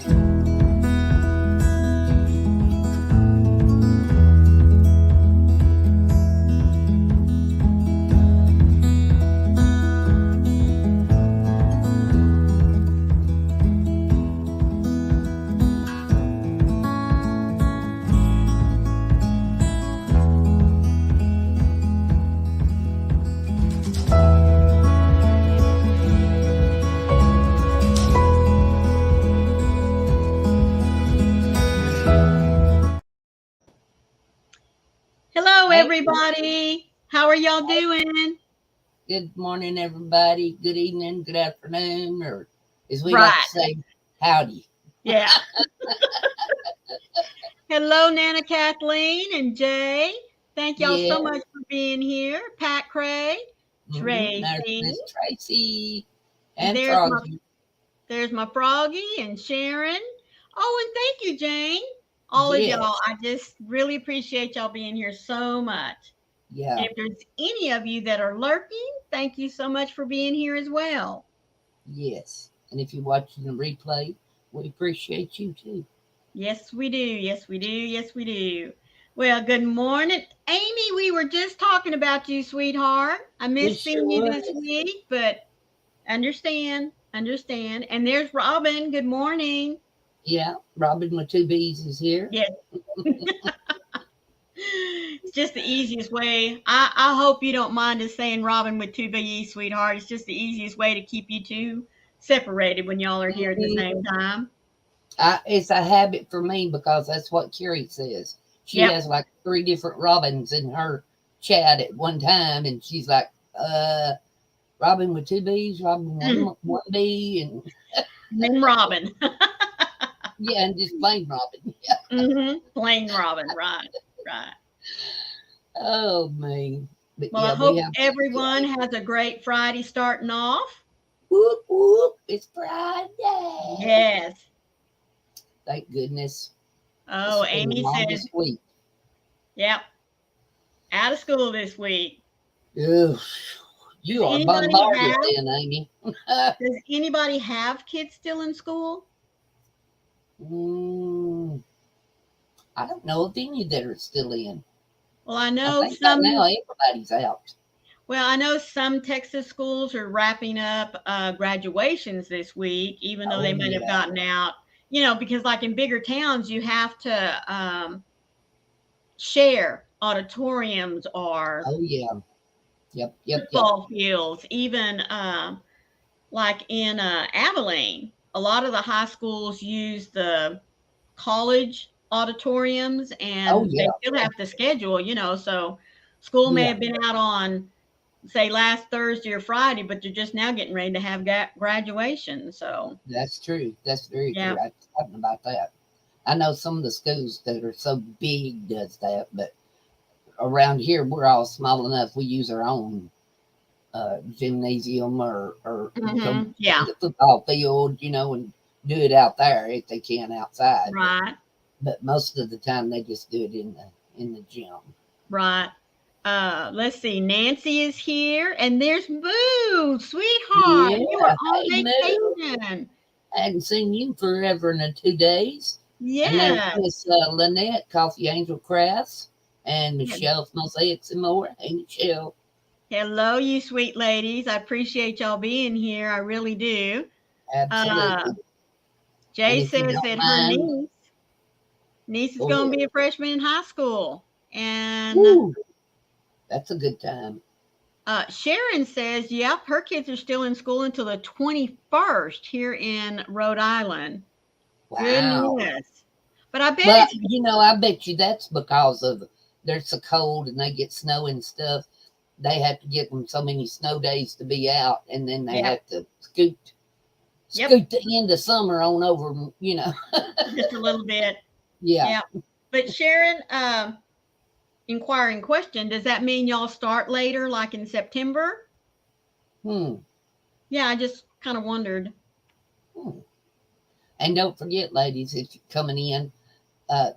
Hello, Hey, everybody. How are y'all doing? good morning, everybody. Good evening, good afternoon, or as we like to Right. say, howdy. Yeah. Hello, Nana Kathleen and Jay. Thank y'all Yeah, so much for being here. Pat Cray, there's Tracy, Miss Tracy and and Froggy. there's my Froggy and Sharon. Oh, and thank you, Jane. All of y'all. Yes, I just really appreciate y'all being here so much. yeah, If there's any of you that are lurking, thank you so much for being here as well. yes. And if you're watching the replay, we appreciate you too. Yes, we do. Yes, we do. Yes, we do. Well, good morning. Amy, we were just talking about you, sweetheart. I We missed sure seeing you this was. week, but understand, understand. And there's Robin. Good morning. Yeah, Robin with two B's is here. Yes, it's just the easiest way. I hope you don't mind us saying Robin with two B's, sweetheart. It's just the easiest way to keep you two separated when y'all are here at the Mhm. same time. It's a habit for me because that's what Carrie says. She Yep. has like three different Robins in her chat at one time, and she's like, Robin with two B's, Robin And one B, and then Robin. yeah, and just plain Robin. Plain Robin. Right. Right. Oh man, but Well, I yeah, we hope have everyone has a great Friday starting off. whoop whoop. It's Friday. Yes. Thank goodness. Oh, It's been the Amy says, longest week. yep, out of school this week. Ugh, Does you are anybody bombarded, have then, Amy. does anybody have kids still in school? mm, I don't know if any that are still in. Well, I I know think by now some everybody's out. I know some Texas schools are wrapping up graduations this week, even though they Oh might have yeah. gotten out, because like in bigger towns, you have to share auditoriums or Oh yeah. Yep. Yep. Yep. football fields, even like in Abilene, a lot of the high schools use the college auditoriums Oh and yeah. they still have to schedule, so school may Yeah. have been out on, say, last Thursday or Friday, but they're just now getting ready to have graduation. So, That's true. That's very yeah, true. I was talking about that. I know some of the schools that are so big does that, but around here we're all small enough. We use our own gymnasium or go to yeah, the football field, and do it out there if they can outside. right, But most of the time they just do it in the gym. right. Let's see. Nancy is here, and there's Boo, sweetheart. Yeah. You are on Hey, Moo. vacation. I hadn't seen you forever in 2 days. And there's Yes. Miss Lynette, Coffee Angel Crafts, and Yeah. Michelle's Mosaics and more. Hey, Michelle. Hello, you sweet ladies. I appreciate y'all being here. I really do. Uh, Absolutely. And Jay if you says don't that her mind, niece is go going to ahead. be a freshman in high school, and Woo, that's a good time. Sharon says, "Yep, her kids are still in school until the 21st here in Rhode Island." Wow. Goodness, but I bet But, it's I bet you that's because of they're so cold and they get snow and stuff. They have to get them so many snow days to be out, and then they yep, have to scoot yep, scoot the end of summer on over. just a little bit, Yeah. yeah. But Sharon, inquiring question: does that mean y'all start later, like in September? Hmm. Yeah, I just kind of wondered. Hmm. And don't forget, ladies, if you're coming in,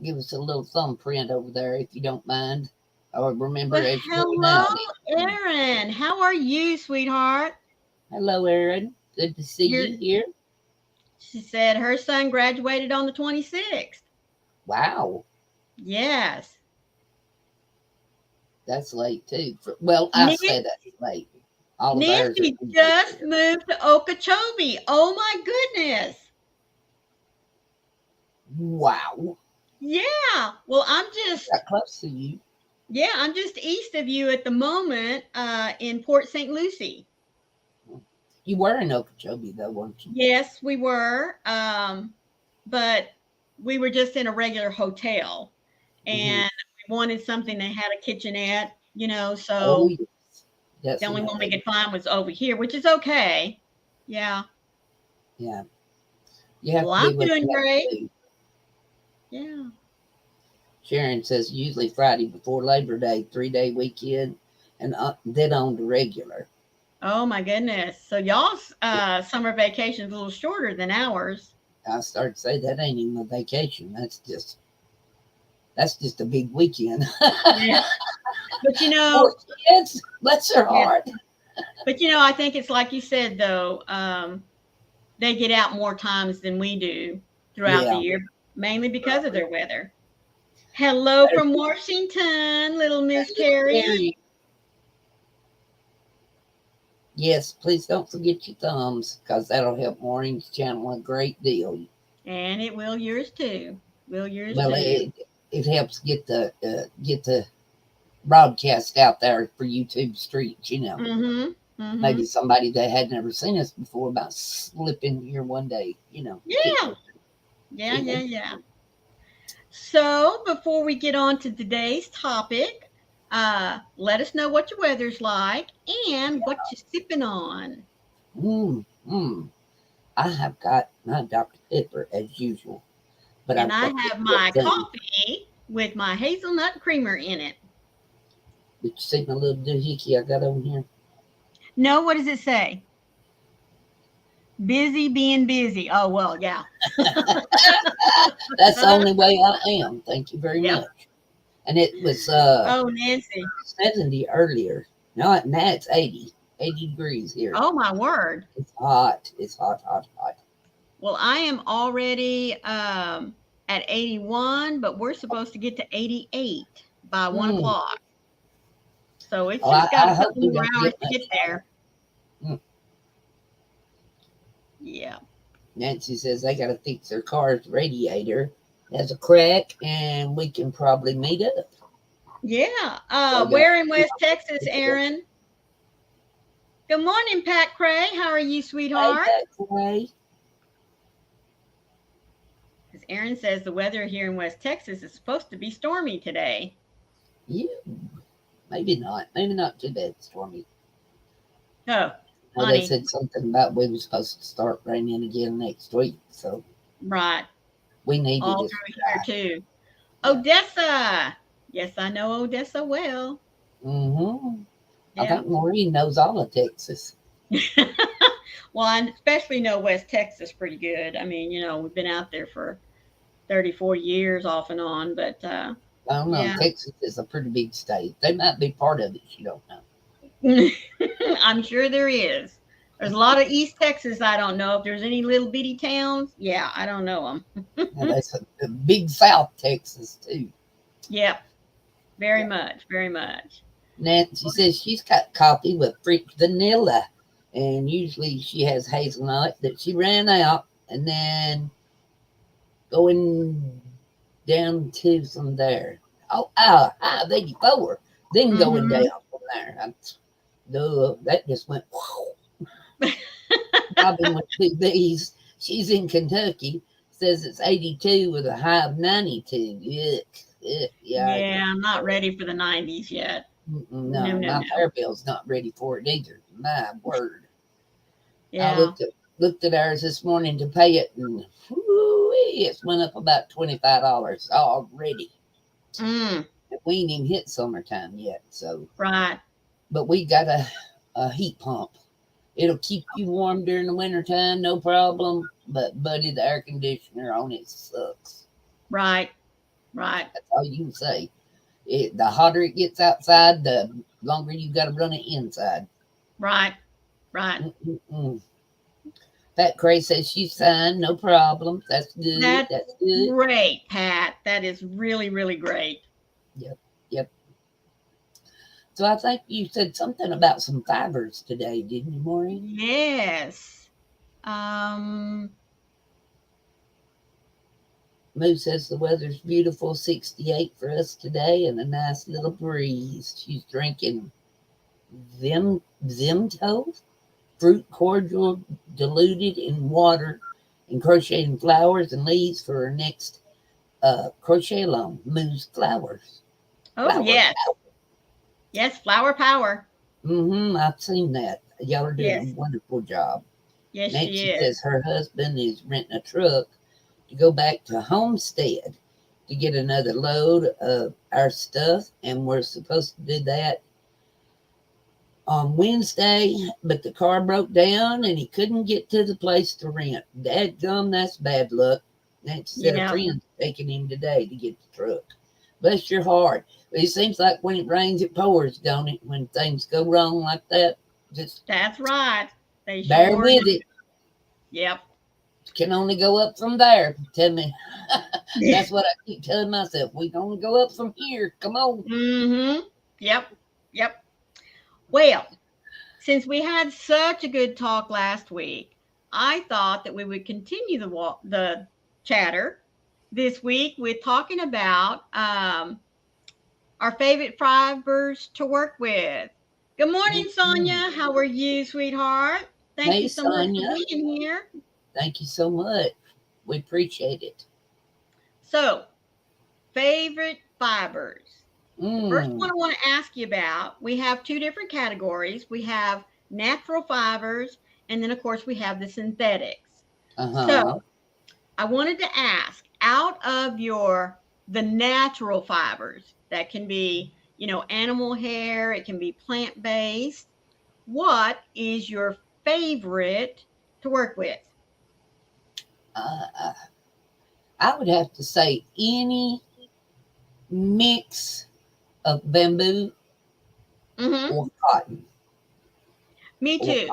give us a little thumbprint over there if you don't mind. Or remember, Well, as you're going hello, out. Erin. How are you, sweetheart? Hello, Aaron. Good to see You're you here. She said her son graduated on the 26th. Wow. Yes. That's late too. Well, I say Nan- that's late. All of ours are Nancy just moved to Okeechobee. Oh my goodness. wow. Yeah. Well, That close to you. I'm just east of you at the moment, in Port St. Lucie. You were in Okeechobee though, weren't you? Yes, we were. But we were just in a regular hotel, and we wanted something that had a kitchenette, Oh, so yes. the only one we Definitely. could find was over here, which is okay. Yeah. Yeah. You have Well, to be I'm what doing you have great. to do. Yeah. Sharon says usually Friday before Labor Day, 3-day weekend, and then on to regular. Oh my goodness. So y'all's summer vacation is a little shorter than ours. I started to say that ain't even a vacation. That's just a big weekend. Yeah. But Poor kids, bless their yeah. heart. But I think it's like you said though, they get out more times than we do throughout the Yeah. year, mainly because of their weather. Hello from Washington, little Miss Carrie. Yes, please don't forget your thumbs because that'll help Maureen's channel a great deal. And it will yours too. Will yours Well, too. it helps get the broadcast out there for YouTube streets. Mm-hmm. Mm-hmm. Maybe somebody that had never seen us before about slip in here one day. Yeah. Yeah. So before we get on to today's topic, let us know what your weather's like and what you're sipping on. I have got my Dr. Pepper as usual, but And I I've got have my coffee with my hazelnut creamer in it. Did you see my little doohickey I got on here? No, what does it say? Busy being busy. Oh, well, yeah. That's the only way I am. Thank you very much. And it was oh, Nancy, 70 earlier. Now it's 80 degrees here. Oh my word. It's hot. It's hot. Well, I am already at 81, but we're supposed to get to 88 by 1 o'clock. So it's just got a couple more hours to get there. Yeah. Nancy says they got to fix their car's radiator. There's a crack, and we can probably meet up. Yeah. Where in West Texas, Aaron? Good morning, Pat Cray. How are you, sweetheart? Hey, Pat Cray. As Aaron says, the weather here in West Texas is supposed to be stormy today. Yeah. Maybe not. Maybe not too bad stormy. Oh, well, they said something about we were supposed to start raining again next week. So right. We needed all through here too. Odessa. Yes, I know Odessa well. Mm-hmm. Yeah. I think Maureen knows all of Texas. Well, I especially know West Texas pretty good. I mean, we've been out there for 34 years off and on, but I don't know. Yeah. Texas is a pretty big state. They might be part of it. You don't know. I'm sure there is. There's a lot of East Texas. I don't know if there's any little bitty towns. Yeah, I don't know them. That's a big South Texas too. Yep, very much. Nancy says she's got coffee with freak vanilla, and usually she has hazelnut that she ran out, and then going down to from there. I have 84. Then going down from there. That just went. Robin went to these. She's in Kentucky. Says it's 82 with a high of 92. Yuck. Yeah, I'm not ready for the 90s yet. No, my power bill's not ready for it either. My word. Yeah. I looked at ours this morning to pay it, and it's went up about $25 already. We ain't even hit summertime yet, so. Right. But we got a heat pump. It'll keep you warm during the wintertime, no problem. But, buddy, the air conditioner on it sucks. Right. That's all you can say. The hotter it gets outside, the longer you got to run it inside. Right. Pat Cray says she's fine, no problem. That's good. That's That's good. great, Pat. That is really, really great. Yep, yep. So I think you said something about some fibers today, didn't you, Maureen? Yes. Moo says the weather's beautiful, 68 for us today, and a nice little breeze. She's drinking Zimto fruit cordial diluted in water and crocheting flowers and leaves for her next crochet along. Moo's flowers. Oh, Flower yes. power. Yes, flower power. I've seen that. Y'all are doing Yes. a wonderful job. Yes, Next, she she is. says her husband is renting a truck to go back to Homestead to get another load of our stuff, and we're supposed to do that on Wednesday, but the car broke down and he couldn't get to the place to rent. Dadgum, that's bad luck. Nancy said a friend's taking him today to get the truck. Bless your heart. But it seems like when it rains, it pours, don't it? When things go wrong like that, just that's right. They bear sure with do. it. Yep. Can only go up from there. Tell me. That's what I keep telling myself. We can only go up from here. Come on. Mm-hmm. Yep. Yep. Well, since we had such a good talk last week, I thought that we would continue the chatter this week with talking about our favorite fibers to work with. Good morning, Sonia. How are you, sweetheart? Thank you so much for being here. Thank you so much. We appreciate it. So, favorite fibers. The first one I want to ask you about, we have two different categories. We have natural fibers, and then, of course, we have the synthetics. So, I wanted to ask, out of the natural fibers that can be, animal hair, it can be plant-based, what is your favorite to work with? I would have to say any mix of bamboo or cotton. Me too.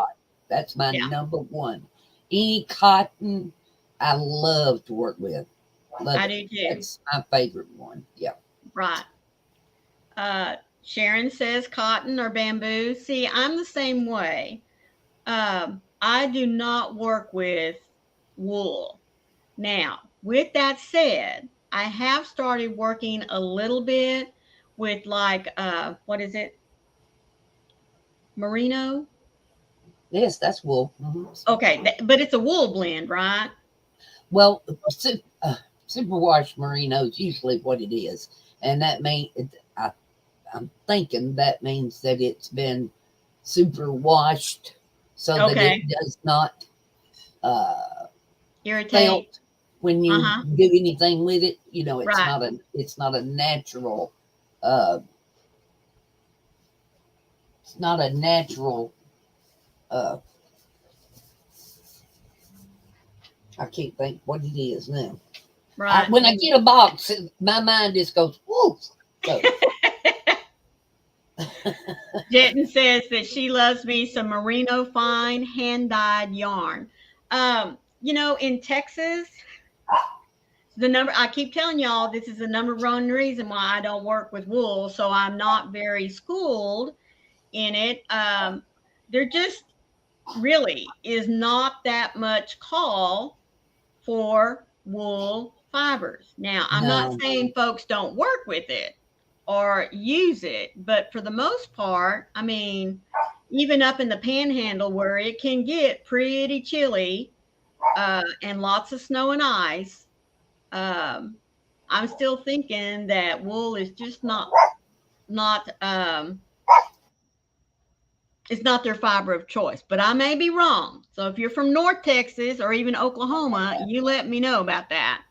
That's my number one. Any cotton, I love to work with. I do too. That's my favorite one. Yeah. Right. Sharon says cotton or bamboo. See, I'm the same way. I do not work with wool. Now, with that said, I have started working a little bit with what is it? Merino? Yes, that's wool. Okay, but it's a wool blend, right? Well, superwash merino is usually what it is. And that means, I'm thinking that means that it's been super washed so that it does not irritate when you do anything with it. It's not a natural it's not a natural I can't think what it is now. Right. When I get a box, my mind just goes, whoo. So. Jetton says that she loves me some merino fine hand-dyed yarn. In Texas, I keep telling y'all, this is the number one reason why I don't work with wool. So I'm not very schooled in it. There just really is not that much call for wool fibers. Now, I'm not saying folks don't work with it or use it, but for the most part, I mean, even up in the panhandle where it can get pretty chilly and lots of snow and ice, I'm still thinking that wool is just not it's not their fiber of choice, but I may be wrong. So if you're from North Texas or even Oklahoma, you let me know about that.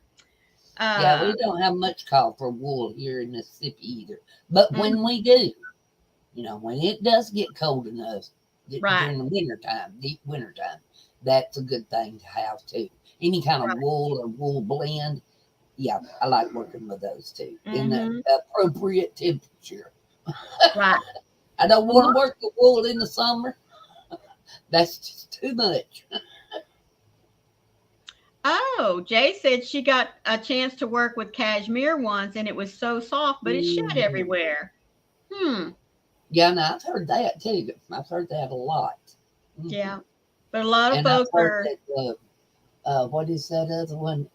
Yeah, we don't have much call for wool here in Mississippi either. But when we do, when it does get cold enough during the deep wintertime, that's a good thing to have too. Any kind of wool or wool blend, yeah, I like working with those too in the appropriate temperature. Right. I don't want to work the wool in the summer. That's just too much. know. Jay said she got a chance to work with cashmere once and it was so soft, but it shed Mhm. everywhere. Yeah, no, I've heard that too. I've heard that a lot. Mhm. Yeah. But a lot of And I've folks heard are, that what is that other one?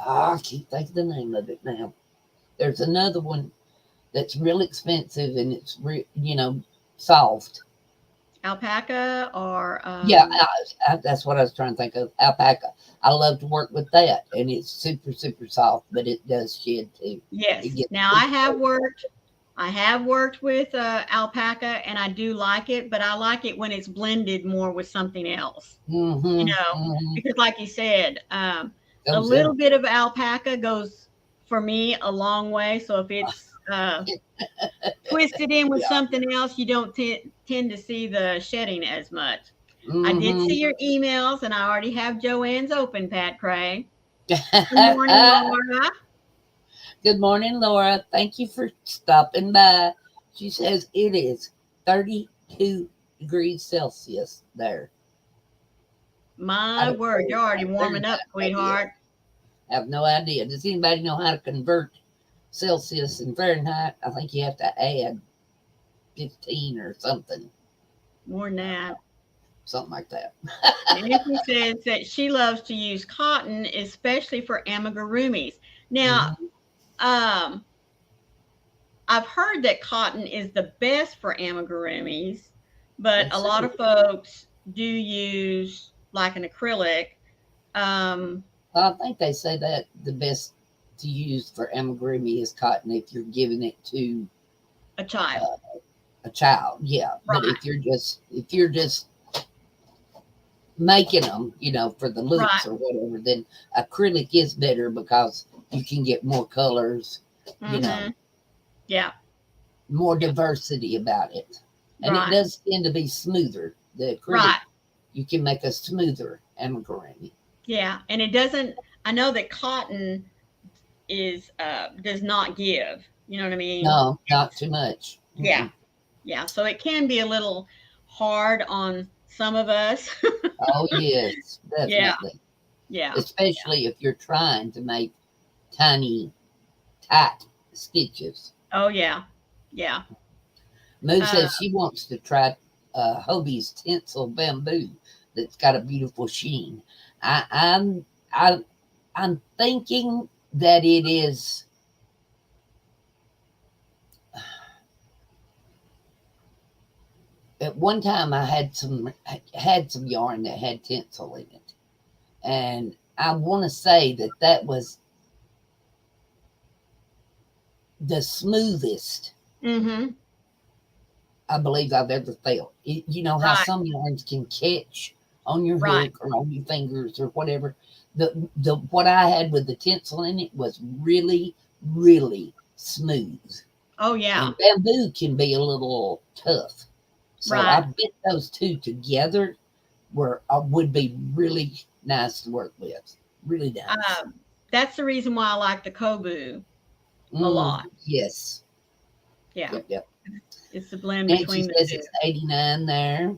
I can't think of the name of it now. There's another one that's real expensive and it's soft. alpaca or Yeah, that's what I was trying to think of. Alpaca. I love to work with that, and it's super super soft, but it does shed too. It yes. gets Now super cold. I have worked with alpaca and I do like it, but I like it when it's blended more with something else, you Mm-hmm, know, mm-hmm. because like you said, a Goes little in. bit of alpaca goes for me a long way. So if it's twisted in with Yeah. something else, you don't tend to see the shedding as much. I did see Mm-hmm. your emails and I already have Joanne's open, Pat Cray. Good morning, Laura. Good morning, Laura. Thank you for stopping by. She says it is 32 degrees Celsius there. I My don't word, know you're already about warming up, Fahrenheit, but yeah, sweetheart. I have no idea. Does anybody know how to convert Celsius and Fahrenheit? I think you have to add 15 or More than that. something like that. Nancy says that she loves to use cotton, especially for amigurumis. Now, Mhm. um, I've heard that cotton is the best for amigurumis, but They a say lot of it. folks do use like an acrylic. Um, I think they say that the best to use for amigurumi is cotton if you're giving it to a child. uh, a child. Yeah, but Right, if you're just making them, for the right. looks or whatever, then acrylic is better because you can get more colors, you know, Mm-hmm. Yeah, more yeah. diversity about it. And it Right, does tend to be smoother. The acrylic, right. you can make a smoother amigurumi. Yeah. And it doesn't, I know that cotton is does not give. You know what I mean? No, not too much. Yeah, Mm-mm. yeah. So it can be a little hard on some of us. Oh, yes, Yeah, definitely. yeah. Especially if you're trying to make tiny, tight stitches. Oh yeah, yeah. Moo Uh, says she wants to try Hobie's tinsel bamboo that's got a beautiful sheen. I, I'm I, I'm thinking that it is. At one time, I had some yarn that had tinsel in it, and I want to say that was the smoothest mm-hmm. I believe I've ever felt. You know how Right, some yarns can catch on your right. hook or on your fingers or whatever. The what I had with the tinsel in it was really, really smooth. Oh yeah, And bamboo can be a little tough. So I right. bet those two together would be really nice to work with. Really nice. Um, that's the reason why I like the Kobu a lot. Yes. Yeah, Yep. Yep. it's the blend Nancy between the says two. it's 89 there.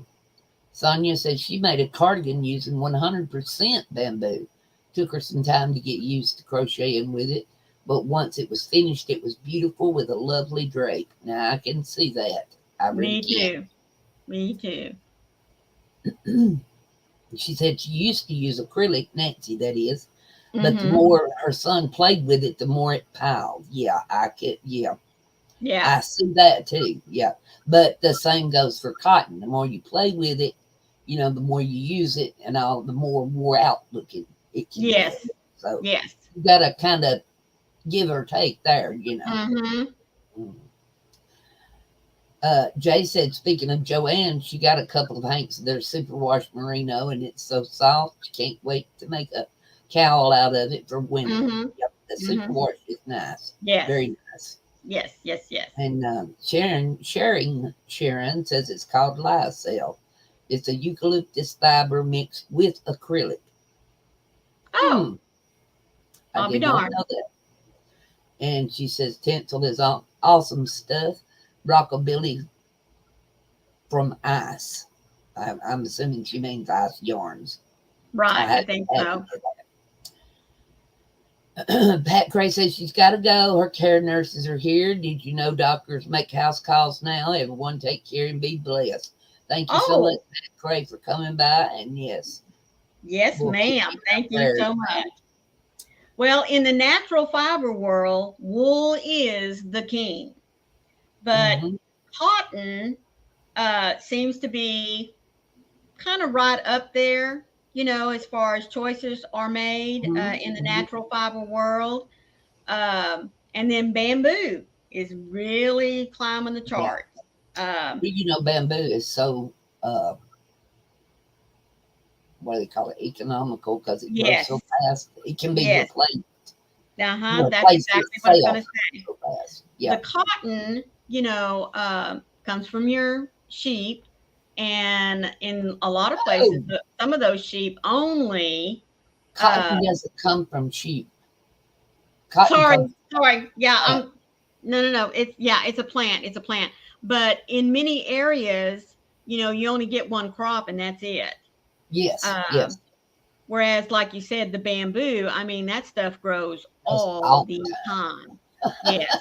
Sonia says she made a cardigan using 100% bamboo. Took her some time to get used to crocheting with it, but once it was finished, it was beautiful with a lovely drape. Now I can see that. I really Me can. too. Me too. She said she used to use acrylic, Nancy, that is, but the Mm-hmm. more her son played with it, the more it piled. Yeah, I could. Yeah, Yeah. I see that too. Yeah, but the same goes for cotton. The more you play with it, the more you use it, and all the more wore out looking it can get. Yes. So Yes. you got to kind of give or take there. Mm-hmm. Mm. Jay said, speaking of Joanne, she got a couple of hanks of their superwash merino, and it's so soft. She can't wait to make a cowl out of it for winter. Mm-hmm. Yep, the Mm-hmm. superwash is nice, Yes. very nice. Yes. Yes. Yes. And Sharon says it's called lyocell. It's a eucalyptus fiber mixed with acrylic. Oh, I I'll be did not darned. know that. And she says tinsel is awesome stuff. Rockabilly from ice. I'm assuming she means ice yarns. Right. I think so. Pat Gray says she's got to go. Her care nurses are here. Did you know doctors make house calls now? Everyone take care and be blessed. Thank you so much, Pat Gray, for coming by. And yes. Yes, ma'am. Thank you so much. Well, in the natural fiber world, wool is the king. But cotton seems to be kind of right up there, as far as choices are made in the natural fiber world. And then bamboo is really climbing the charts. Bamboo is so, what do they call it, economical, because it grows so fast. It can be replaced. That's exactly what I was going to say. So fast. Yeah. The cotton, comes from your sheep. And in a lot of places, some of those sheep only. Cotton doesn't come from sheep. Sorry. Yeah. No. It's a plant. It's a plant. But in many areas, you only get one crop and that's it. Yes. Yes. Whereas, like you said, the bamboo, that stuff grows all the time. Yes.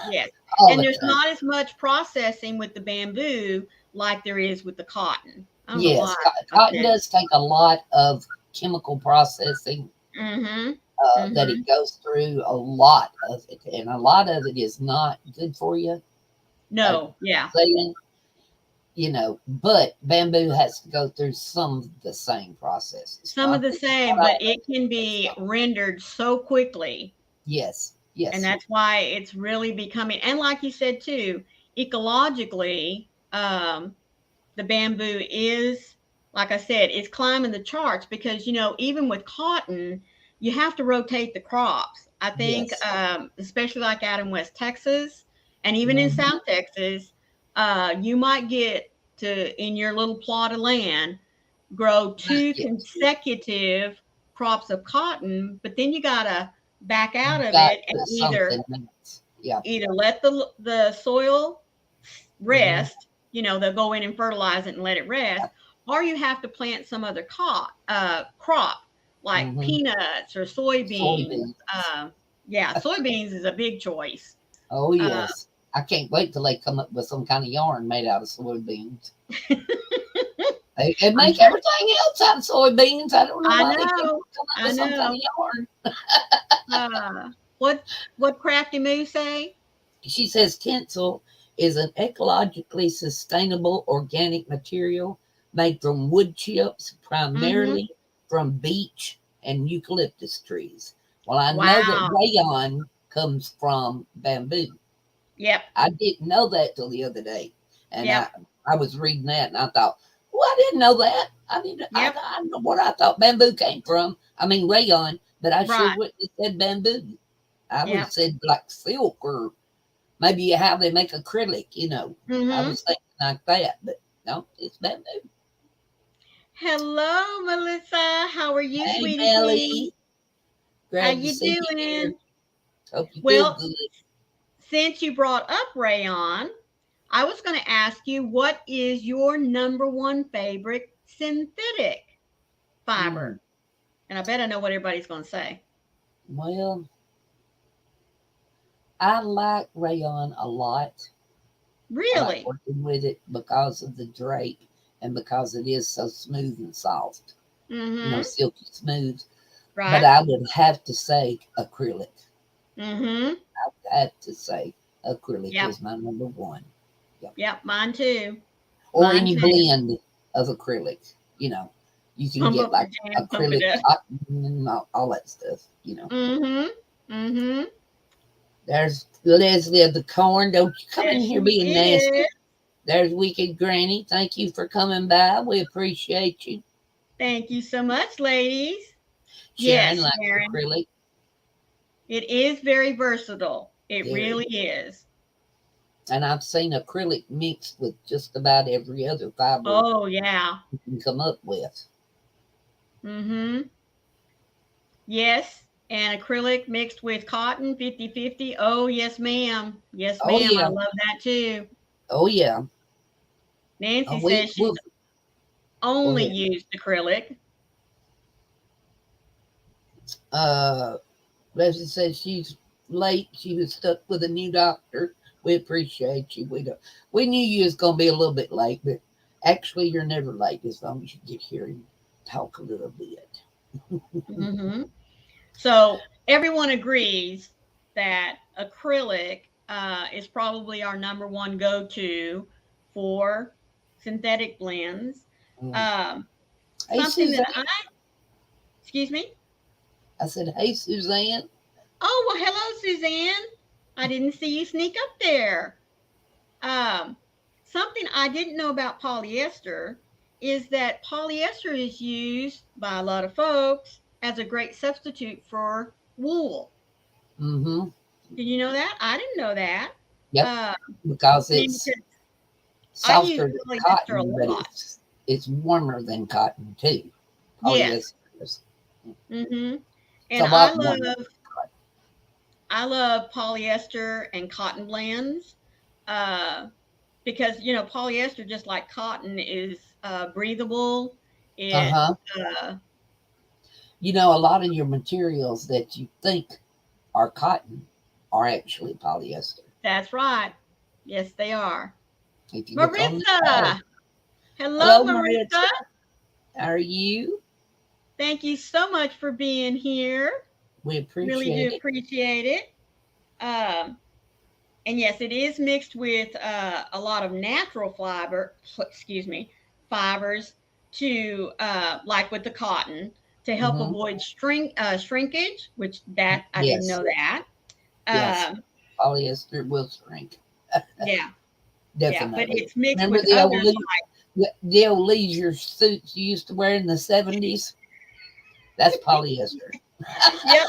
Yes. And there's not as much processing with the bamboo like there is with the cotton. Yes, cotton does take a lot of chemical processing that it goes through, a lot of it. And a lot of it is not good for you. No, yeah. But bamboo has to go through some of the same processes. Some of the same, but it can be rendered so quickly. Yes, yes. And that's why it's really becoming, and like you said too, ecologically, the bamboo is, like I said, it's climbing the charts because, even with cotton, you have to rotate the crops. I think, especially like out in West Texas and even in South Texas, you might get to, in your little plot of land, grow 2 consecutive crops of cotton, but then you got to back out of it and either let the soil rest, they'll go in and fertilize it and let it rest, or you have to plant some other crop like peanuts or soybeans. Soybeans is a big choice. Oh, yes. I can't wait till they come up with some kind of yarn made out of soybeans. They make everything else out of soybeans. I don't know why they come up with some kind of yarn. What Crafty Moo say? She says tinsel is an ecologically sustainable organic material made from wood chips, primarily from beech and eucalyptus trees. Well, I know that rayon comes from bamboo. Yep. I didn't know that till the other day. And I was reading that and I thought, well, I didn't know that. I know what I thought bamboo came from. I mean, rayon, but I sure wouldn't have said bamboo. I would have said like silk or maybe how they make acrylic, I was thinking like that, but no, it's bamboo. Hello, Melissa. How are you, sweetie? Melly. How you doing? Hope you feel good. Since you brought up rayon, I was going to ask you, what is your number one favorite synthetic fiber? And I bet I know what everybody's going to say. Well, I like rayon a lot. Really? I like working with it because of the drape and because it is so smooth and soft. Silky smooth. Right. But I would have to say acrylic. I would have to say acrylic is my number one. Yep, mine too. Or any blend of acrylic. You can get like acrylic cotton and all that stuff, There's Leslie of the Corn. Don't you come in here being nasty. There's Wicked Granny. Thank you for coming by. We appreciate you. Thank you so much, ladies. Sharon, acrylic. It is very versatile. It really is. And I've seen acrylic mixed with just about every other fiber. Oh, yeah. You can come up with. Yes. And acrylic mixed with cotton, 50-50. Oh, yes, ma'am. Yes, ma'am. I love that too. Oh, yeah. Nancy says she's only ahead. used acrylic. Leslie says she's late. She was stuck with a new doctor. We appreciate you. We knew you was gonna be a little bit late, but actually you're never late as long as you get here and talk a little bit. Hmm. So everyone agrees that acrylic is probably our number one go-to for synthetic blends. Mm. Um, Hey something that Suzanne. excuse me. I said, hey Suzanne. Oh, well, hello, Suzanne. I didn't see you sneak up there. Um, something I didn't know about polyester is that polyester is used by a lot of folks as a great substitute for wool. Mm-hmm. Did you know that? I didn't know that. Yep. Uh, Because I mean, it's because I use softer than polyester a cotton, but lot. it's warmer than cotton too. Yes. Polyester is. Hmm. It's And a lot warmer than cotton. I love polyester and cotton blends. Uh, because polyester, just like cotton, is breathable. It Uh-huh. uh, You know, a lot of your materials that you think are cotton are actually polyester. That's right. Yes, they are. If you look on the tag. Maritza, hello, Hello, Maritza. Maritza. How are you? Thank you so much for being here. We Really do appreciate it. appreciate it. Um, and yes, it is mixed with a lot of natural fibers to like with the cotton to help Hmm. avoid shrinkage, which that I didn't Yes. know that. Yes. Um, Polyester will shrink. yeah, yeah, but Definitely. it's mixed Remember with others the old leisure suits you used to wear in the 70s? That's polyester. like,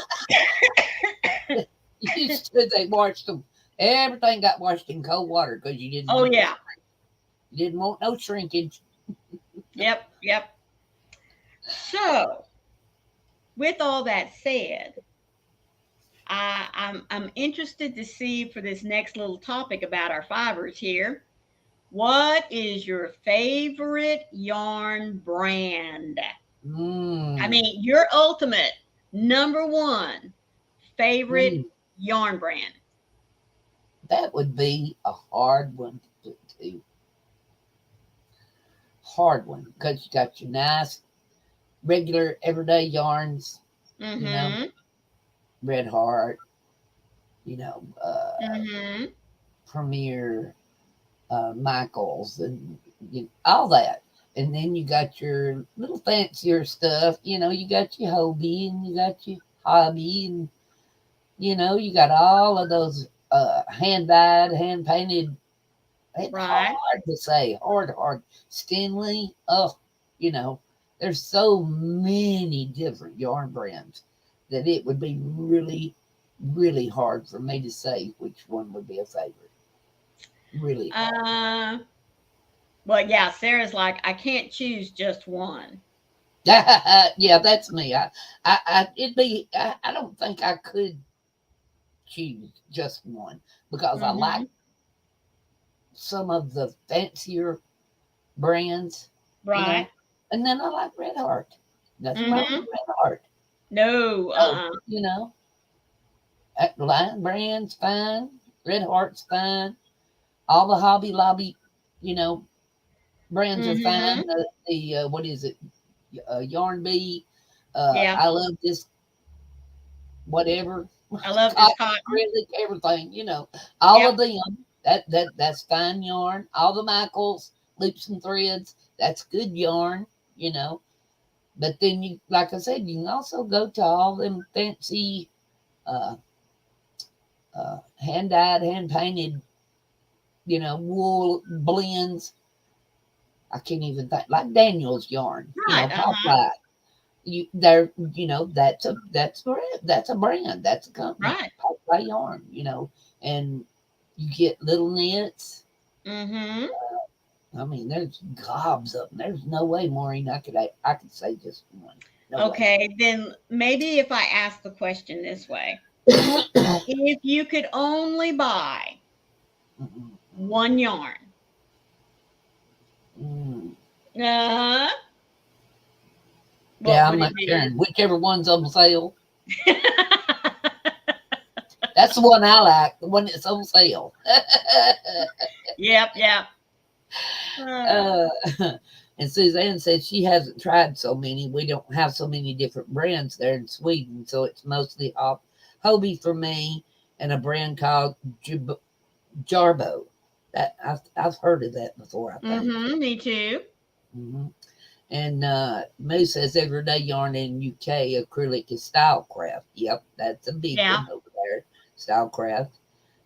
yep. They washed them. Everything got washed in cold water because Oh yeah. you didn't want no shrinkage. Yep, yep. So, with all that said, I'm interested to see for this next little topic about our fibers here. What is your favorite yarn brand? I Mm, mean, your ultimate number one favorite mm. yarn brand. That would be a hard one to put to. Hard one because you got your nice regular everyday yarns, you know, Mm-hmm. Red Heart, Mm-hmm. Premier, Michaels, and all that. And then you got your little fancier stuff. You got your Hobie and you got your Hobby, and you got all of those hand dyed, hand painted. It's Right. hard to say, hard. Stinley, oh, you know, there's so many different yarn brands that it would be really, really hard for me to say which one would be a favorite. Really hard. Uh, well, yeah, Sarah's like, I can't choose just one. Yeah, that's me. It'd be. I don't think I could choose just one because I like Mm-hmm. some of the fancier brands, you know, Right. and then I like Red Heart. Nothing wrong with Mm-hmm. Red Heart. No. So, Lion Brand's fine. Red Heart's fine. All the Hobby Lobby, you know, brands are Mm-hmm. fine. The what is it? Yarn Bee. Yeah. I love this whatever. I love this Cotton, cotton. acrylic, everything. All Yep. of them. That's fine yarn. All the Michaels, loops and threads. That's good yarn. You know. But then you, like I said, you can also go to all them fancy, uh, hand dyed, hand painted, wool blends. I can't even think like Daniel's yarn, Right. Uh-huh. Pop they're that's a brand, that's a company, Right. Pop Yarn, and you get little knits. Mm-hmm. I mean, there's gobs of them. There's no way, Maureen, I could say just one. No way. Okay, then maybe if I ask the question this way, if you could only buy Mm, one yarn, mm. Uh, what Yeah, would I'm it not be? sharing. Whichever one's on sale. That's the one I like, the one that's on sale. Yep, yep. uh, and Suzanne says she hasn't tried so many. We don't have so many different brands there in Sweden, so it's mostly Hobie for me and a brand called Jarbo. That I've heard of that before, I think. Me too. Hmm. And Moose says everyday yarn in UK acrylic is Stylecraft. Yep, that's a big Yeah. one over there. Stylecraft.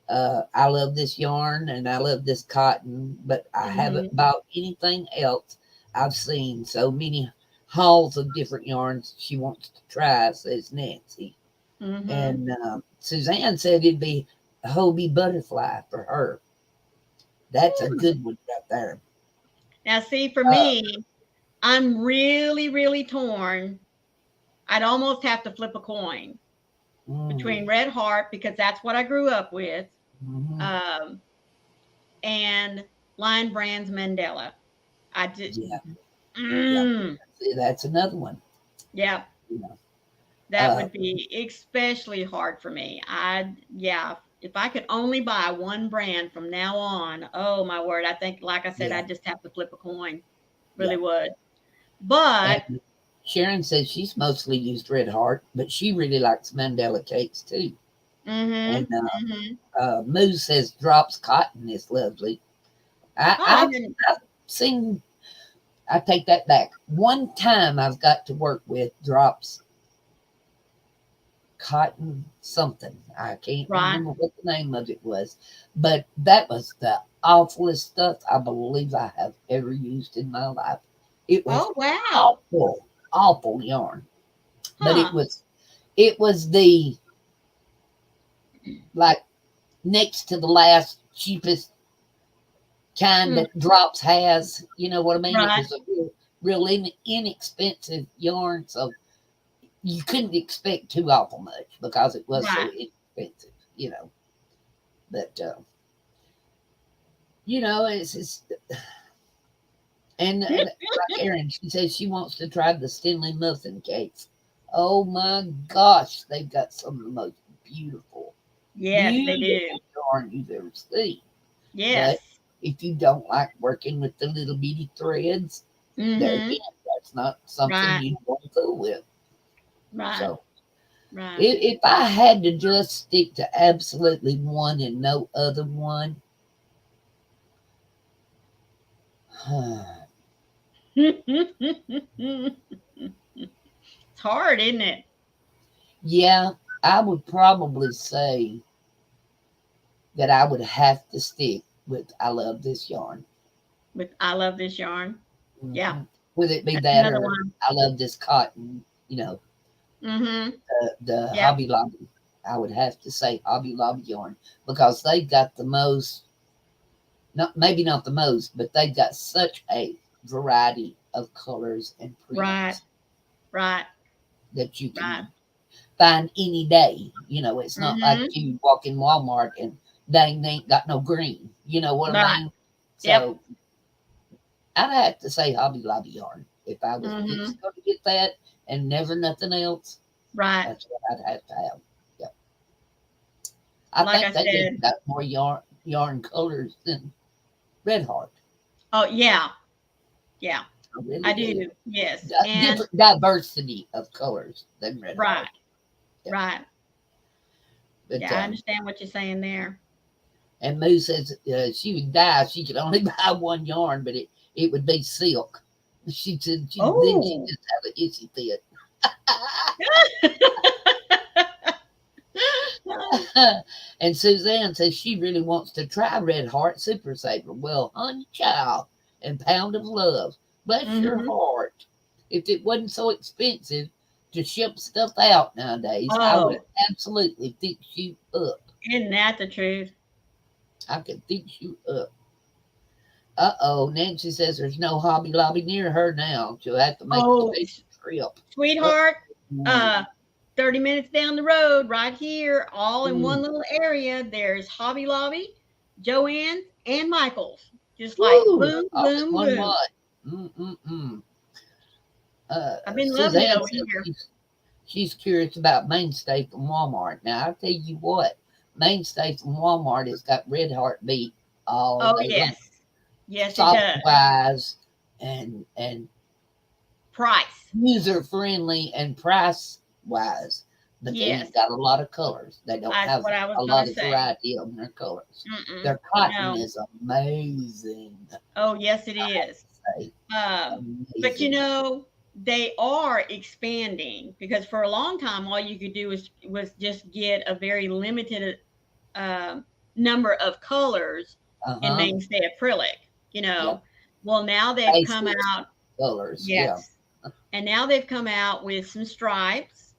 I love this yarn and I love this cotton, but I haven't Mm-hmm. bought anything else. I've seen so many hauls of different yarns she wants to try, says Nancy. Mm-hmm. And Suzanne said it'd be a Hobie butterfly for her. That's a good one right there. Now, see, for Uh, me, I'm really, really torn. I'd almost have to flip a coin between mm, Red Heart because that's what I grew up with, mhm. um, and Lion Brand's Mandela. I just, Yeah, yeah. mm, See, that's another one. yeah, You know. that Uh, would be especially hard for me. Yeah, if I could only buy one brand from now on, oh my word, I think, like I said, yeah, I'd just have to flip a coin. yeah. Really would. But, And Sharon says she's mostly used Red Heart, but she really likes Mandela cakes too. mm-hmm, And mm-hmm. Moose says Drops Cotton is lovely. I, Oh, I I've, didn't. I've seen, I take that back. One time I've got to work with Drops Cotton something. I can't Right. remember what the name of it was, but that was the awfulest stuff I believe I have ever used in my life. It was Oh, wow. awful, awful yarn, but Huh. it was the like next to the last cheapest kind Mm, that Drops has. You know what I mean? It right, was a real inexpensive yarn, so you couldn't expect too awful much because it was so right. inexpensive. You know, but it's and like Erin, she says she wants to try the Stanley muffin cakes. Oh my gosh, they've got some of the most beautiful, Yes, they do. beautiful yarn you've ever seen. But Yes. if you don't like working with the little bitty threads, there Mm-hmm. again, that's not something Right, you want to fool with. right, So right. if I had to just stick to absolutely one and no other one, It's hard, isn't it? yeah, I would probably say that I would have to stick with I love this yarn. With I love this yarn. Yeah, Hmm. Whether it be that's that another or one. I love this cotton, Mm-hmm. the Yep. Hobby Lobby. I would have to say Hobby Lobby yarn because they've got the most, not maybe not the most, but they've got such a variety of colors and Right, prints right, that you right. can find any day. It's not like Mm-hmm. you walk in Walmart and dang, they ain't got no green. You know what I Right. mean? Yep. So I'd have to say Hobby Lobby yarn if I was Mm-hmm. just going to get that and never nothing else. Right. That's what I'd have to have. Yep. I Like think I they even said. got more yarn colors than Red Heart. Oh, yeah. Yeah. I really I do. do. Yes. And Different diversity of colors than Red right, Heart. Yeah. right. But Yeah, I understand what you're saying there. and Moo says she would die if she could only buy one yarn, but it would be silk. She said then she Oh. just have a hissy fit. And Suzanne says she really wants to try Red Heart Super Saver. Well, honey child and pound of love. Bless your Mm-hmm. heart. If it wasn't so expensive to ship stuff out nowadays, I would Oh, absolutely fix you up. isn't that the truth? I could fix you up. Uh-oh, Nancy says there's no Hobby Lobby near her now. She'll have to make a Oh, special trip. What? sweetheart, Mm, uh, 30 minutes down the road, right here, all in one mm. little area, there's Hobby Lobby, Joann's, and Michael's. Just like Woo! boom, All in boom, one boom. lot. I've been loving it Suzanne over says here. she's curious about Mainstay from Walmart. Now, I'll tell you what, Mainstay from Walmart has got Red Heartbeat all Oh, day long. yes. Yes, it Soft does. wise and Price. user friendly and price wise. But they Yes. ain't got a lot of colors. They don't That's have what I was a going lot to of say. variety on their colors. Mm-mm. Their cotton No. is amazing. Oh, yes, it is. Say, But you amazing. know, they are expanding because for a long time, all you could do was just get a very limited number of colors in Uh-huh. mainstay acrylic. You Yep. know, well now they've come Basic out. colors. Yeah. Yes, and now they've come out with some stripes,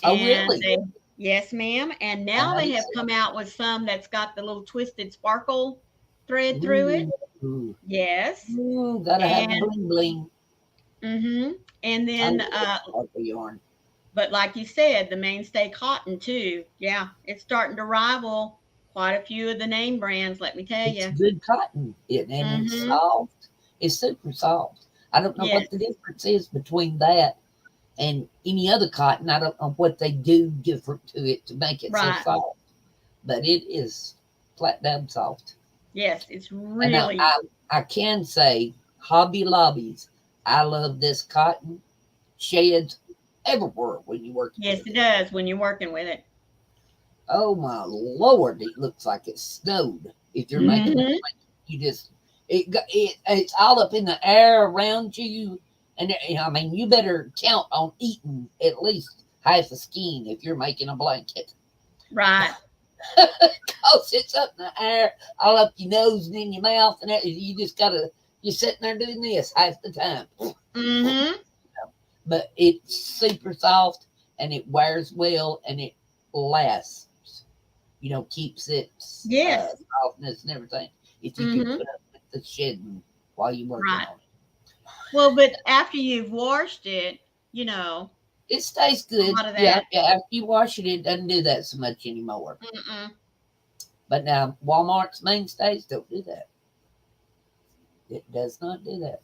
Oh, and really? they yes, ma'am, and I now they haven't have seen. come out with some that's got the little twisted sparkle thread through it. Ooh. Yes, Ooh, gotta have the and bling bling. mm-hmm. And I then, love sparkle yarn. but like you said, the mainstay cotton too. Yeah, it's starting to rival quite a few of the name brands. Let me tell It's you. good cotton, and it's Mm-hmm. soft. It's super soft. I don't know Yes, what the difference is between that and any other cotton. I don't know what they do different to it to make it so right. soft, but it is flat down soft. Yes, it's And now really I can say, Hobby Lobbies, I love this cotton. Sheds everywhere when you're working yes, with it it. does when you're working with it. Oh my lord, it looks like it snowed. If you're making a Mm-hmm. blanket, you just it's all up in the air around you, and I mean you better count on eating at least half a skein if you're making a blanket, Right. cause it's up in the air, all up your nose and in your mouth, and you just gotta you're sitting there doing this half the time. Mm-hmm. But it's super soft and it wears well and it lasts. Keeps its Yes. softness and everything. If you can Mm-hmm. put up with the shedding while you're working Right. on Well, but after you've washed it, you know, it, it stays a good. lot of Yeah, that. yeah. After you wash it, it doesn't do that so much anymore. Mm-mm. But now Walmart's mainstays don't do that. It does not do that.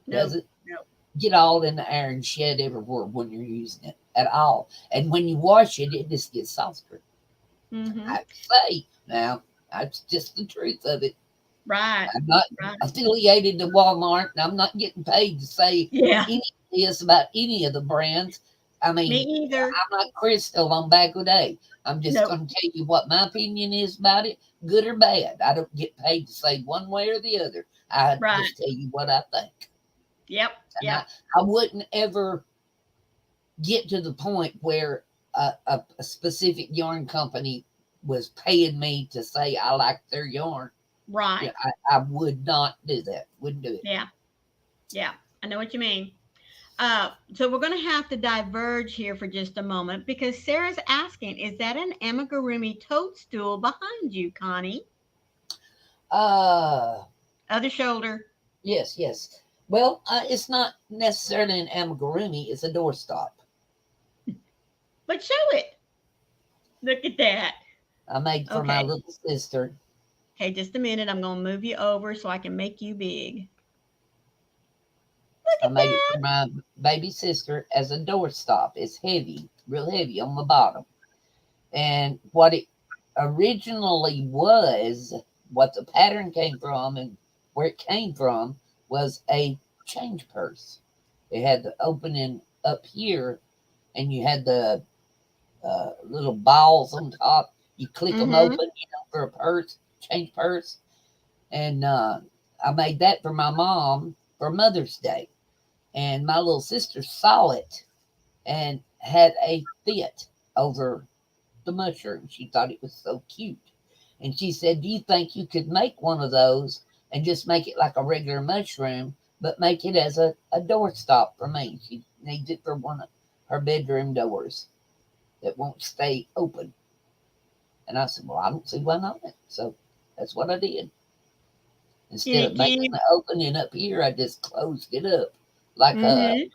Does Nope. it? Nope. Get all in the air and shed everywhere when you're using it at all. And when you wash it, it just gets softer. Mm-hmm. I say now, that's just the truth of it. Right. I'm not Right. affiliated to Walmart, and I'm not getting paid to say Yeah. any of this about any of the brands. I Me mean, either. I'm not Crystal on Back with Day. I'm just Nope. going to tell you what my opinion is about it, good or bad. I don't get paid to say one way or the other. I Right. just tell you what I think. Yep. And Yep. I wouldn't ever get to the point where a specific yarn company was paying me to say I like their yarn. Right. Yeah, I would not do that. Wouldn't do it. Yeah. Yeah. I know what you mean. So we're going to have to diverge here for just a moment because Sarah's asking, is that an amigurumi toadstool behind you, Connie? Uh, Other shoulder. yes, yes. Well, it's not necessarily an amigurumi. It's a doorstop. But show it. Look at that. I made for my Okay. little sister. Okay, just a minute. I'm going to move you over so I can make you big. I Look at made it that. for my baby sister as a doorstop. It's heavy, real heavy on the bottom. And what it originally was, what the pattern came from, and where it came from was a change purse. It had the opening up here, and you had the little balls on top. You click them Mm-hmm. open, for a purse, change purse. And I made that for my mom for Mother's Day. And my little sister saw it and had a fit over the mushroom. She thought it was so cute. And she said, "Do you think you could make one of those and just make it like a regular mushroom, but make it as a doorstop for me? She needs it for one of her bedroom doors that won't stay open." And I said, "Well, I don't see why not." So that's what I did. Instead of making Finicky. the opening up here, I just closed it up like Mm-hmm.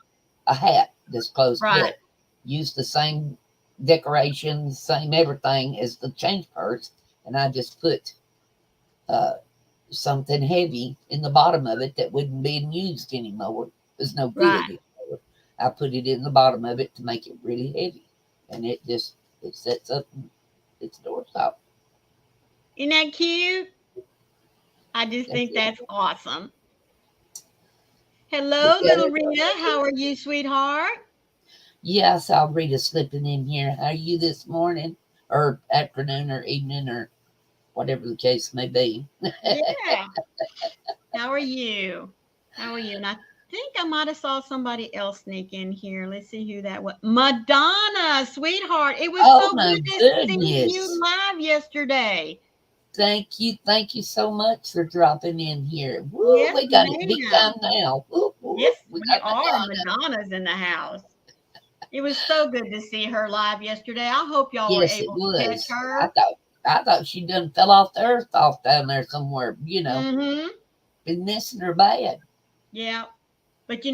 a hat, just closed it Right. up. Used the same decorations, same everything as the change purse, and I just put uh, something heavy in the bottom of it that wouldn't be used anymore. It's no good Right. anymore. I put it in the bottom of it to make it really heavy, and it sets up and its doors out. Isn't that cute? I just That's think it. that's awesome. But Hello, yeah, little Rita. How are you, sweetheart? yeah, I saw Rita slipping in here. How are you this morning, or afternoon, or evening, or whatever the case may be? Yeah. How are you? How are you? And I think I might have saw somebody else sneak in here. Let's see who that was. Madonna, sweetheart. It was Oh so my good to see you goodness! live yesterday. Thank you so much for dropping in here. Woo, Yes, we got it big time ma'am. now. Woo, woo, Yes, we we got are. Madonna. Madonna's in the house. It was so good to see her live yesterday. I hope y'all were Yes, it able to catch was. her. I thought she done fell off the earth off down there somewhere. Mm-hmm. Been missing her bad. Yeah. But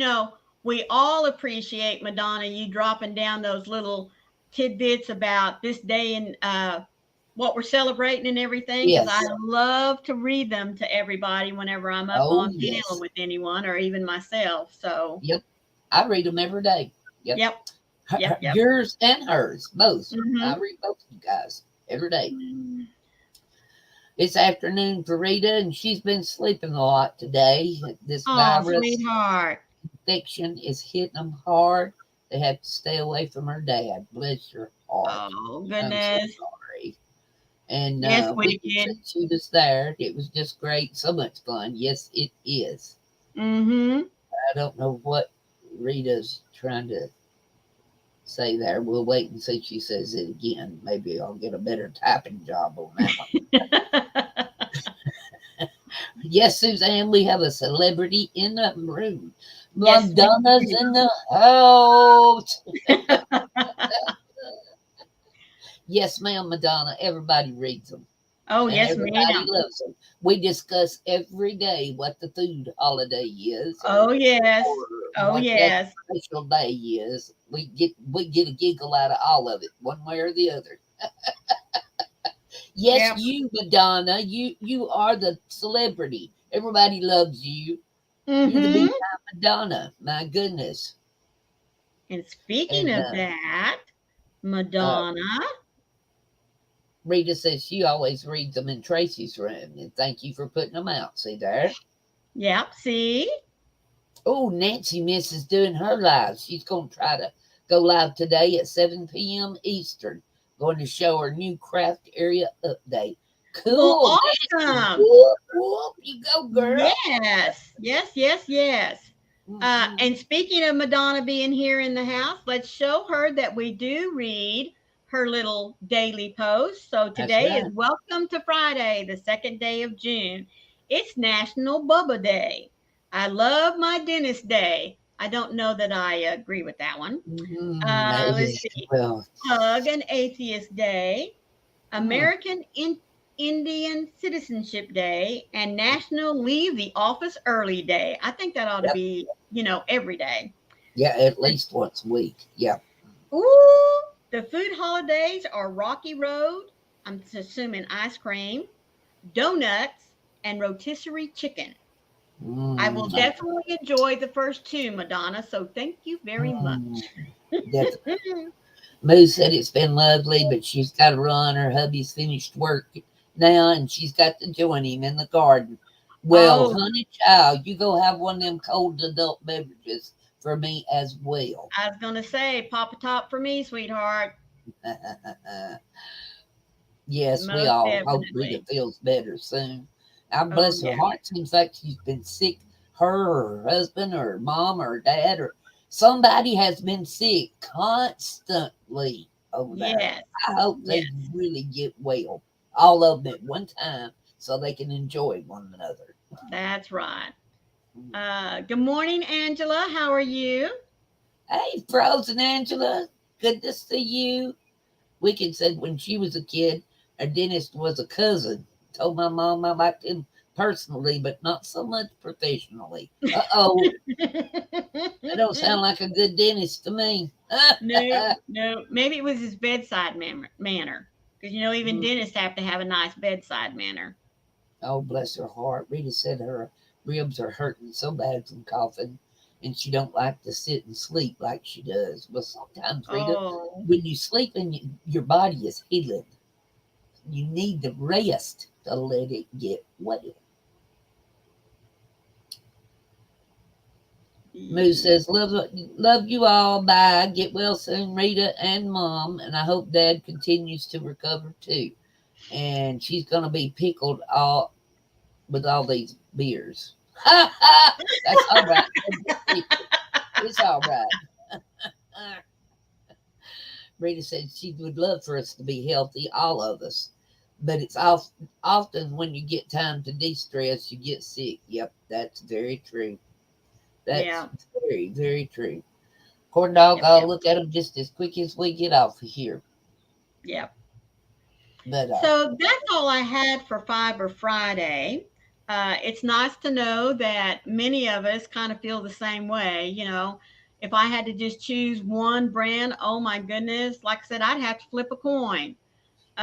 we all appreciate Madonna, you dropping down those little tidbits about this day and what we're celebrating and everything, because I Yes. love to read them to everybody whenever I'm up Oh on panel yes. with anyone or even myself. So, Yep. I read them every day. Yep. yep, yep, yep. Yours and hers, both. I Mm-hmm. read both of you guys every day. It's afternoon for Rita, and she's been sleeping a lot today. This Oh, virus sweetheart. infection is hitting them hard. They have to stay away from her dad. Bless your heart. Oh, I'm so goodness. sorry. And Yes, we can say wicked. she was there. It was just great. So much fun. Yes, it is. Mm-hmm. I don't know what Rita's trying to say there. We'll wait and see if she says it again. Maybe I'll get a better typing job on that one. Yes, Suzanne, we have a celebrity in the room. Yes, we Madonna's do. in the house. Yes, ma'am, Madonna. Everybody reads them. Oh, And yes, everybody ma'am. loves them. We discuss every day what the food holiday is, Oh, yes. or Oh, what that yes. special day is. We get a giggle out of all of it, one way or the other. Yes, Yep. you, Madonna, you are the celebrity. Everybody loves you. You're the big Mm-hmm. time Madonna. My goodness. And speaking And of that, uh, Madonna. Rita says she always reads them in Tracy's room, and thank you for putting them out. See there. Yep. See? Oh, Nancy Miss is doing her live. She's going to try to go live today at 7 p.m. Eastern. Going to show her new craft area update. Well, Cool, Nancy. awesome. Whoop, whoop. You go, girl. Yes. Yes. Yes. Yes. Mhm. And speaking of Madonna being here in the house, let's show her that we do read her little daily post. So That's today is right. Welcome to Friday, the second day of June. It's National Bubba Day. I love my dentist day. I don't know that I agree with that one. Let's see. Well, Hug an Atheist Day, hmm, American Indian Citizenship Day, and National Leave the Office Early Day. I think that ought to yep. be, every day. Yeah, at least once a week. Yeah. Ooh, the food holidays are Rocky Road. I'm assuming ice cream, donuts, and rotisserie chicken. I will Mm, definitely enjoy the first two, Madonna. So thank you very mm, much. definitely. Moo said it's been lovely, but she's got to run. Her hubby's finished work now, and she's got to join him in the garden. Well, Oh, honey child, you go have one of them cold adult beverages for me as well. I was going to say, pop a top for me, sweetheart. Yes, we Most all hope Rita definitely. feels better soon. I Oh, bless her yeah. heart. Seems like she's been sick. Her or her husband or her mom or her dad or somebody has been sick constantly over there. Yes. I hope Yes. they really get well, all of them at one time, so they can enjoy one another. That's right. Good morning, Angela. How are you? Hey, Frozen Angela, good to see you. Wicked said when she was a kid, her dentist was a cousin. Told my mom I liked him personally, but not so much professionally. Uh-oh, that don't sound like a good dentist to me. No, no. Maybe it was his bedside manner. Because, even dentists have to have a nice bedside manner. Oh, bless her heart. Rita said her ribs are hurting so bad from coughing, and she don't like to sit and sleep like she does. Well, sometimes, Rita, Oh, when you sleep and your body is healing, you need the rest to let it get well. Moo yeah. says, love you all. Bye. Get well soon, Rita and Mom. And I hope Dad continues to recover too. And she's going to be pickled all with all these beers. That's all right. It's all right. Rita said she would love for us to be healthy, all of us. But it's often when you get time to de stress, you get sick. Yep, that's very true. That's Yeah. very, very true. Corn dog, Yep. I'll Yep. look at them just as quick as we get off of here. Yep. But So that's all I had for Fiber Friday. It's nice to know that many of us kind of feel the same way. If I had to just choose one brand, oh my goodness, like I said, I'd have to flip a coin.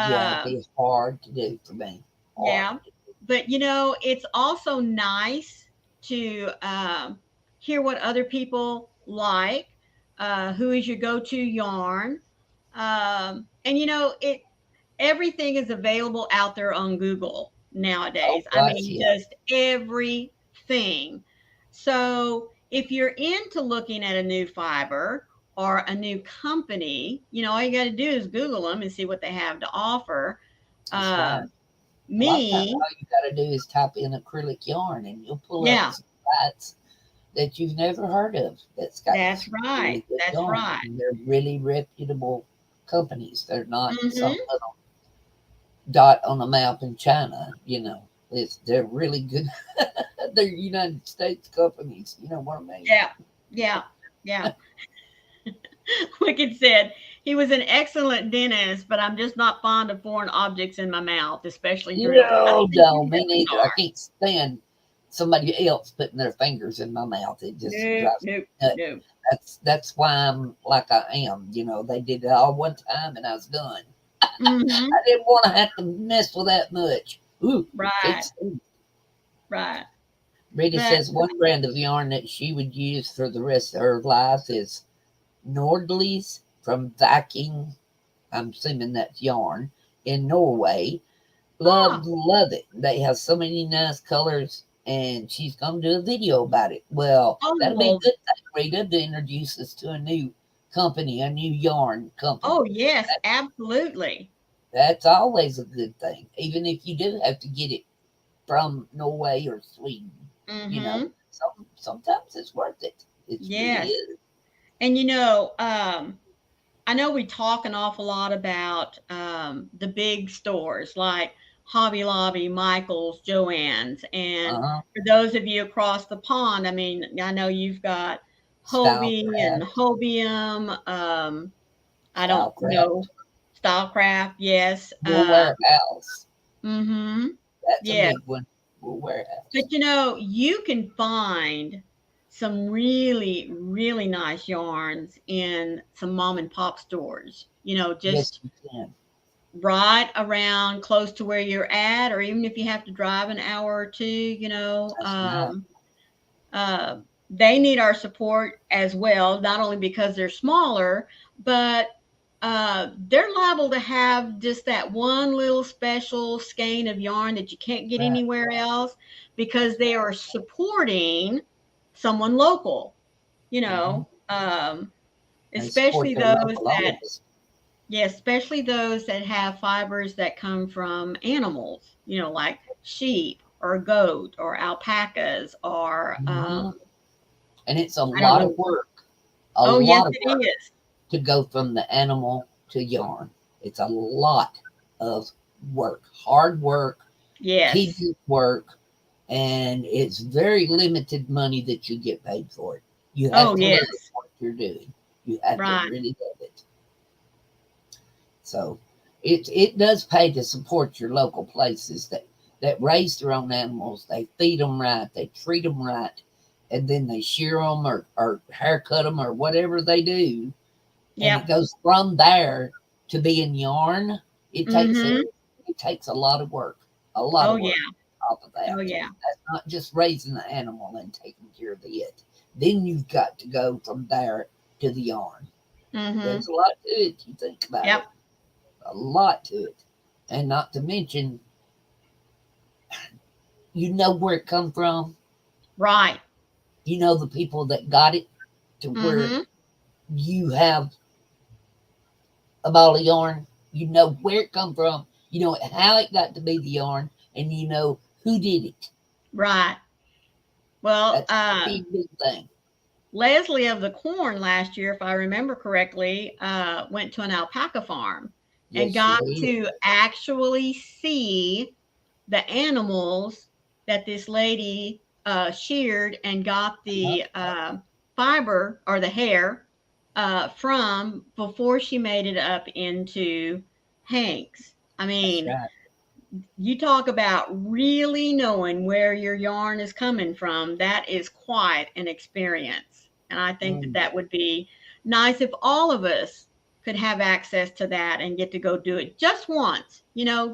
yeah, it'd Uh, be hard to do for me. Hard. yeah. But it's also nice to hear what other people like. Who is your go-to yarn? And it everything is available out there on Google Oh nowadays. I gosh, mean, yeah. just everything. So if you're into looking at a new fiber or a new company, all you got to do is Google them and see what they have to offer. That's right. Um, A lot of times me, all you gotta do is type in acrylic yarn and you'll pull up yeah, some sites that you've never heard of that's got that's some right. really good That's yarn. right. And they're really reputable companies. They're not some Hmm. little dot on a map in China, they're really good. They're United States companies, you know what I mean? Yeah, yeah, yeah. Wicked said he was an excellent dentist, but I'm just not fond of foreign objects in my mouth, especially drilling. I No, don't think no, you me really neither. I are. can't stand somebody else putting their fingers in my mouth. It just Nope, drives nope, me nuts. nope. That's why I'm like I am. They did it all one time and I was done. Hmm. I didn't want to have to mess with that much. Ooh, it Right, fits. right. Rita But says one brand of yarn that she would use for the rest of her life is Nordlies from Viking. I'm assuming that's yarn in Norway. huh. Love it. They have so many nice colors, and she's gonna do a video about it. Well, Oh that'll be a well. good thing, Rita, to introduce us to a new company, a new yarn company. Oh yes, absolutely. That's always a good thing, even if you do have to get it from Norway or Sweden. You know, Hmm. sometimes it's worth it. It really Yes, is. and I know we talk an awful lot about the big stores like Hobby Lobby, Michael's, Joann's, and Uh huh. for those of you across the pond, I mean, I know you've got Hobie and Stylecraft, Hobium. I don't know, Stylecraft, Stylecraft, yes. Wool Warehouse. Mm-hmm, That's a yes. big one. Wool Warehouse. But you can find some really, really nice yarns in some mom and pop stores, Yes, just you can. right around close to where you're at, or even if you have to drive an hour or two, That's right. uh, they need our support as well, not only because they're smaller, but they're liable to have just that one little special skein of yarn that you can't get Right. anywhere else because they are supporting someone local, Mm-hmm. They support especially their those local that, artists. yeah, especially those that have fibers that come from animals, like sheep or goat or alpacas or Mm-hmm. And it's a I don't lot of know. work. A Oh, yes, lot of it work is. to go from the animal to yarn. It's a lot of work, hard work, Yes. tedious work, and it's very limited money that you get paid for it. You have Oh, to love yes. what you're doing. You have to Right. really love it. So it does pay to support your local places that raise their own animals. They feed them right, they treat them right, and then they shear them or haircut them or whatever they do. And it Yep. goes from there to being yarn. It takes a Mhm. it takes a lot of work, a lot Oh, of yeah. work. top of that. Oh yeah. That's not just raising the animal and taking care of it. Then you've got to go from there to the yarn. Mm-hmm. There's a lot to it. You think about Yep. it. A lot to it. And not to mention, you know where it come from. Right. You know the people that got it to where Mm-hmm. you have a ball of yarn. You know where it come from. You know how it got to be the yarn, and you know who did it. Right. Well, That's a big thing. Leslie of the Corn last year, if I remember correctly, went to an alpaca farm and Yes, got she to did. actually see the animals that this lady sheared and got the fiber or the hair from before she made it up into hanks. I That's mean, right. you talk about really knowing where your yarn is coming from. That is quite an experience. And I think that Mm. that would be nice if all of us could have access to that and get to go do it just once,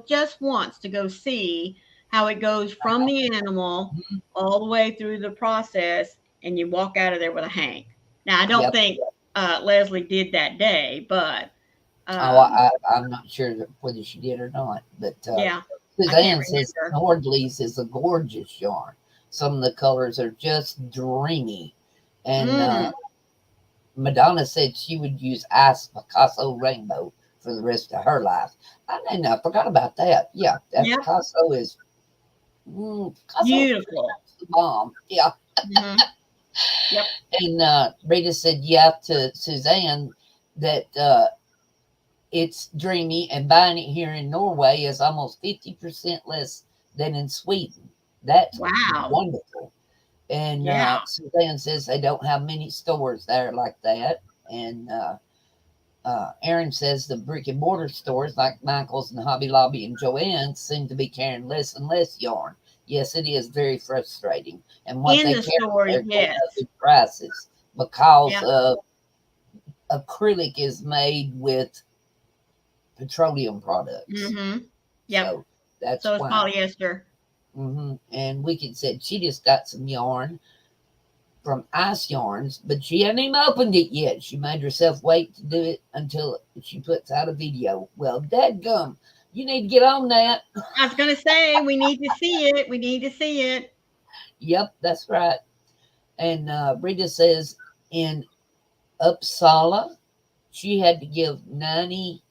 just once to go see how it goes from the animal Mhm. all the way through the process and you walk out of there with a hank. Now, I don't Yep. think Leslie did that day, but Oh, I'm not sure whether she did or not, but yeah, I can't Suzanne says remember. Nordley's is a gorgeous yarn. Some of the colors are just dreamy, and Mm, Madonna said she would use Ice Picasso Rainbow for the rest of her life. And I forgot about that. Yeah, that yep, Picasso is Picasso beautiful. the bomb. Yeah. Hmm. Yep. And Rita said, yeah, to Suzanne that it's dreamy, and buying it here in Norway is almost 50% less than in Sweden. That's Wow. wonderful. And Yeah. Suzanne says they don't have many stores there like that. And Aaron says the brick and mortar stores like Michael's and Hobby Lobby and Joann's seem to be carrying less and less yarn. Yes, it is very frustrating. And what In they the carry, stores, they're going yes. up in prices because Yeah. acrylic is made with petroleum products. Mm-hmm. Yep. So that's So it's why. polyester. And Wicked said she just got some yarn from Ice Yarns, but she hadn't even opened it yet. She made herself wait to do it until she puts out a video. Well, dadgum, you need to get on that. I was gonna say we need to see it. We need to see it. Yep, that's right. And Rita says in Uppsala, she had to give 90,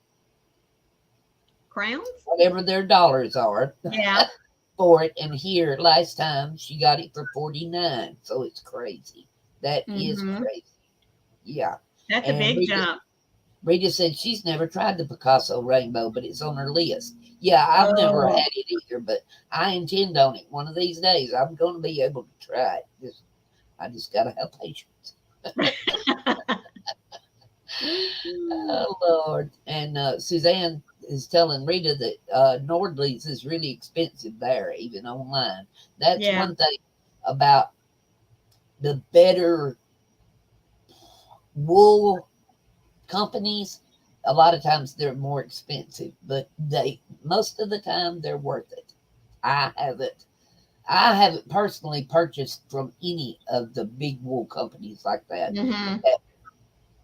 Crowns? whatever their dollars are, Yeah. for it. And here, last time, she got it for 49. So it's crazy. That is Mm-hmm. crazy. Yeah. That's a And big jump. Rita said she's never tried the Picasso Rainbow, but it's on her list. Yeah, I've never Oh. had it either, but I intend on it. One of these days, I'm going to be able to try it. I just got to have patience. Oh, Lord. And Suzanne is telling Rita that Nordley's is really expensive there, even online. That's Yeah. one thing about the better wool companies. A lot of times they're more expensive, but most of the time they're worth it. I haven't personally purchased from any of the big wool companies like that. Mm-hmm. That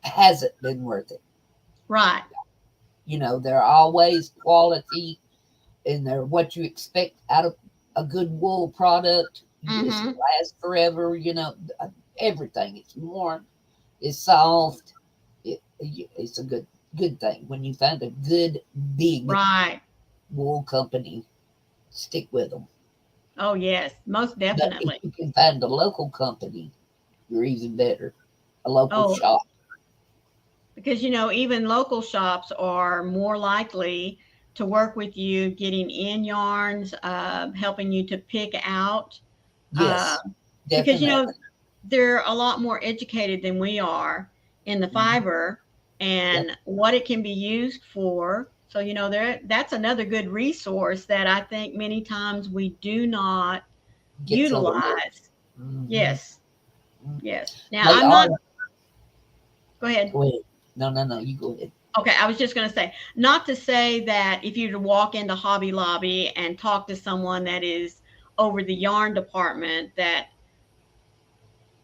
hasn't been worth it. Right. They're always quality, and they're what you expect out of a good wool product. It's Mm-hmm. lasts forever. Everything. It's warm. It's soft. It's a good thing when you find a good big Right. wool company. Stick with them. Oh yes, most But if definitely. you can find a local company, you're even better. A local Oh, shop. because even local shops are more likely to work with you, getting in yarns, helping you to pick out, uh, Yes, because definitely. they're a lot more educated than we are in the Mhm. fiber Yep. and what it can be used for. So that's another good resource that I think many times we do not Gets overlooked. utilize. Mhm. Yes, yes. Now They I'm are. not. Go ahead. Go ahead. No. You go ahead. Okay, I was just going to say, not to say that if you were to walk into Hobby Lobby and talk to someone that is over the yarn department that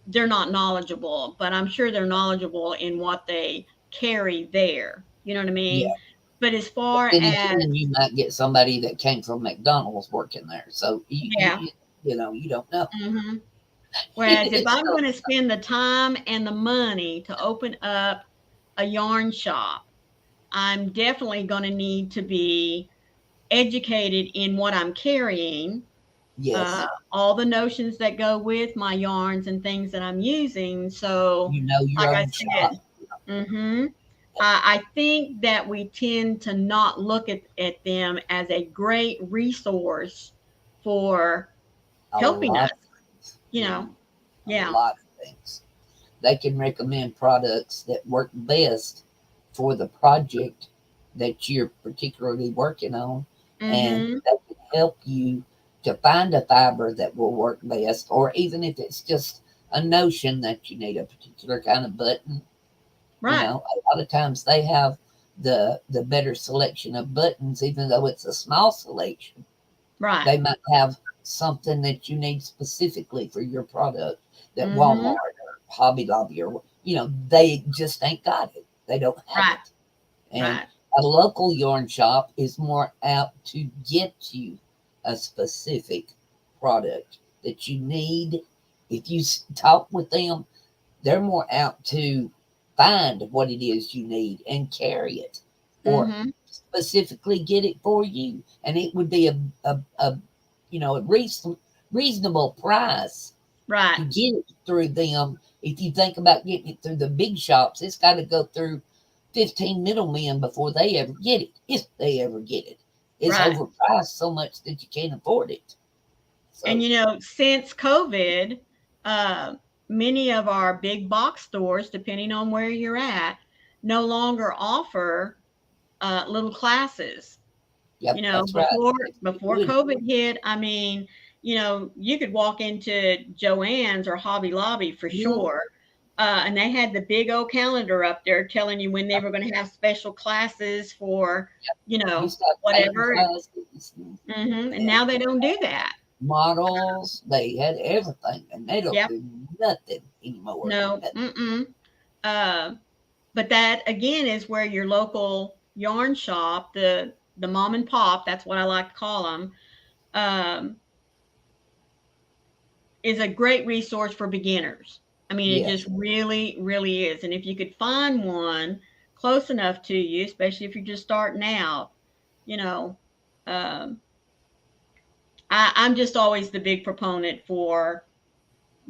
they're not knowledgeable, but I'm sure they're knowledgeable in what they carry there. You know what I Yeah. mean? But as But far then as, again, you might get somebody that came from McDonald's working there. So, yeah. you know, you don't know. Hmm. Whereas if I'm So, going to spend the time and the money to open up a yarn shop, I'm definitely going to need to be educated in what I'm carrying, yes, all the notions that go with my yarns and things that I'm using. So, you know your like I own shop. said, hmm I think that we tend to not look at them as a great resource for A helping lot us, of things. you Yeah, know. a Yeah. lot of things. They can recommend products that work best for the project that you're particularly working on, and Hmm. they can help you to find a fiber that will work best, or even if it's just a notion that you need a particular kind of button. You Right. know, a lot of times they have the better selection of buttons, even though it's a small selection. Right. They might have something that you need specifically for your product that Hmm. Walmart or Hobby Lobby or they just ain't got it. They don't have Right. it. And Right. a local yarn shop is more apt to get you a specific product that you need. If you talk with them, they're more apt to find what it is you need and carry it or Hmm. specifically get it for you. And it would be a a reasonable price Right. to get it through them. If you think about getting it through the big shops, it's got to go through 15 middlemen before they ever get it, if they ever get it. It's Right. overpriced so much that you can't afford it. And So, since COVID, uh, many of our big box stores, depending on where you're at, no longer offer little classes. yep, that's right. They Before would. COVID hit, I mean, you could walk into Joann's or Hobby Lobby for Yeah, sure. And they had the big old calendar up there telling you when they were going to have special classes for, used to have painting whatever. classes. And And now they don't do that. models. They had everything, and they don't Yep. do nothing anymore. No. Mm-mm. Uh, but that again is where your local yarn shop, the mom and pop, that's what I like to call them, um, is a great resource for beginners. I mean, it just Yes, really, really is. And if you could find one close enough to you, especially if you're just starting out, you know, um, I'm just always the big proponent for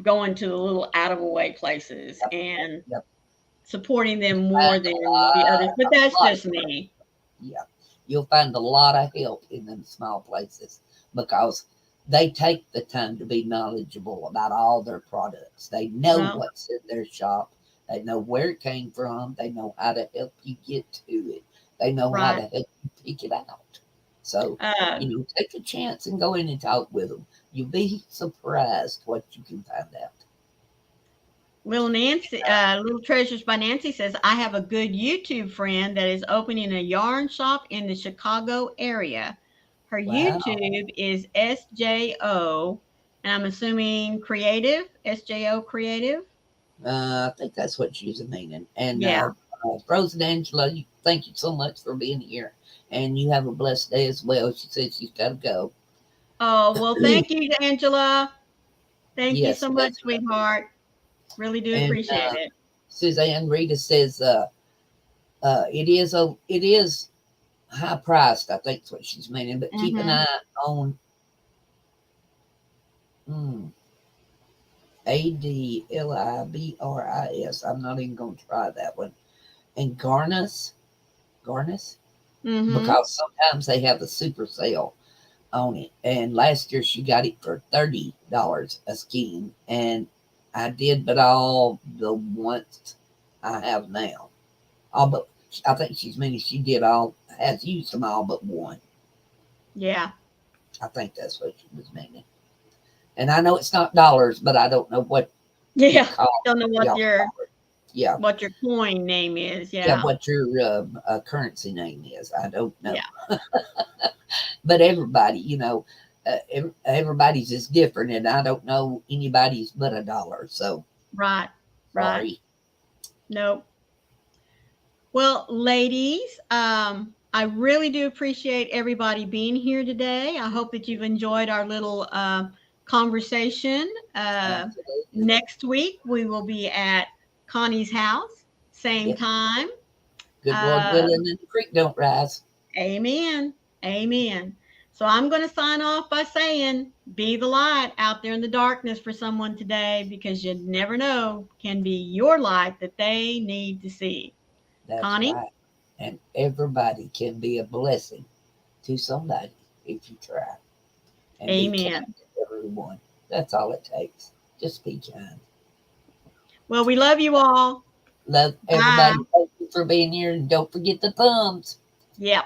going to the little out of the way places yep, and yep. supporting them more Find than the others. But a that's lot of just me. yeah. You'll find a lot of help in them small places because they take the time to be knowledgeable about all their products. They know Well, what's in their shop. They know where it came from. They know how to help you get to it. They know how to right. help you pick it out. So, Uh, take a chance and go in and talk with them. You'll be surprised what you can find out. Little Treasures by Nancy says, I have a good YouTube friend that is opening a yarn shop in the Chicago area. Her Wow. YouTube is SJO, and I'm assuming creative, SJO creative. I think that's what she's meaning. And Yeah. Frozen Angela, thank you so much for being here. And you have a blessed day as well. She said she's got to go. Oh, well, thank you, Angela. Thank you Yes, so much, definitely. sweetheart. Really do And appreciate it. Suzanne Rita says it is high priced. I think that's what she's meaning. But keep an Mm-hmm. eye on mm, ADLIBRIS. I'm not even going to try that one. And Garnis, Mm-hmm. because sometimes they have a super sale on it. And last year she got it for $30 a skein, and I did, but all the ones I have now, all but I think she's meaning she did all has used them all but one. Yeah. I think that's what she was meaning. And I know it's not dollars, but I don't know what you Yeah. call Don't know y'all call it. Yeah, what your coin name is. yeah, Yeah. what your currency name is. I don't know, Yeah. but everybody, everybody's is different, and I don't know anybody's but $1. So Right. Right. sorry. Nope. Well, ladies, I really do appreciate everybody being here today. I hope that you've enjoyed our little conversation. Absolutely. Next week, we will be at Connie's house, same Yep. time. Good Lord willing, and the creek don't rise. Amen. Amen. So I'm going to sign off by saying, be the light out there in the darkness for someone today, because you never know, can be your light that they need to see. That's Connie? right. And everybody can be a blessing to somebody if you try. And be Amen. kind to everyone. That's all it takes. Just be kind. Well, we love you all. Love everybody. Thank you for being here. And don't forget the thumbs. Yep.